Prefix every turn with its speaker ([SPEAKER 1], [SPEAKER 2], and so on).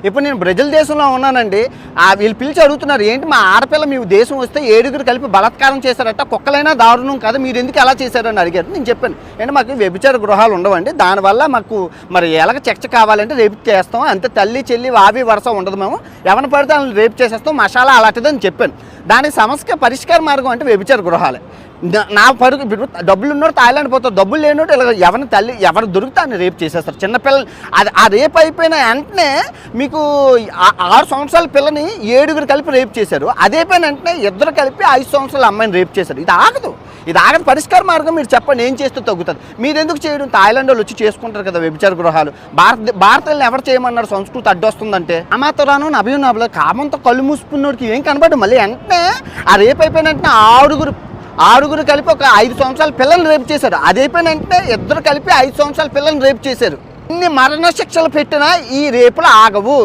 [SPEAKER 1] ఇప్పుడు నేను బ్రెజిల్ దేశంలో ఉన్నానండి. వీళ్ళు పిలిచి అడుగుతున్నారు, ఏంటి మా ఆడపిల్ల మీ దేశం వస్తే 7 కలిపి బలాత్కారం చేశారట, కుక్కలైనా దారుణం కదా, మీరు ఎందుకు ఎలా చేశారని అడిగారు. నేను చెప్పాను, అంటే మాకు వ్యభిచార గృహాలు ఉండవండి, దానివల్ల మాకు మరి ఎలాగ చర్చ కావాలంటే రేపు చేస్తాం అంతే, తల్లి చెల్లి వావి వరుస ఉండదు, మేము ఎవరిని పడితే వాళ్ళని రేపు చేసేస్తాం, మసాలా అలాంటిదని చెప్పాను. దానికి సమస్య పరిష్కార మార్గం అంటే వ్యభిచార గృహాలే. నా పరుగు ఇప్పుడు డబ్బులు ఉన్నోడు థాయిలాండ్ పోతారు, డబ్బులు లేనోడు ఇలా ఎవరిని తల్లి ఎవరు దొరుకుతాను రేపు చేసేస్తారు చిన్నపిల్లలు. ఆ రేపు అయిపోయిన వెంటనే మీకు 6 సంవత్సరాల పిల్లని 7 కలిపి రేపు చేశారు. అదే పైన వెంటనే 2 కలిపి 5 సంవత్సరాల అమ్మాయిని రేపు చేశారు. ఇది ఆగదు పరిష్కార మార్గం మీరు చెప్పండి, ఏం చేస్తే తగ్గుతుంది. మీరు ఎందుకు చేయడం? థాయిలాండ్ వాళ్ళు వచ్చి చేసుకుంటారు కదా వ్యభిచార గృహాలు. భారతీయులను ఎవరు చేయమన్నారు? సంస్కృతి అడ్డొస్తుందంటే అమాతరాను అభినవ్లో కామంతో కళ్ళు మూసుకున్నోడికి ఏం కనబడ్డు. మళ్ళీ వెంటనే ఆ రేపు అయిపోయిన వెంటనే 6 కలిపి ఒక 5 సంవత్సరాల పిల్లల్ని రేపు చేశారు. అదైపోయిన వెంటనే 2 కలిపి 5 సంవత్సరాల పిల్లల్ని రేపు చేశారు. ఇన్ని మరణ శిక్షలు పెట్టినా ఈ రేపులు ఆగవు.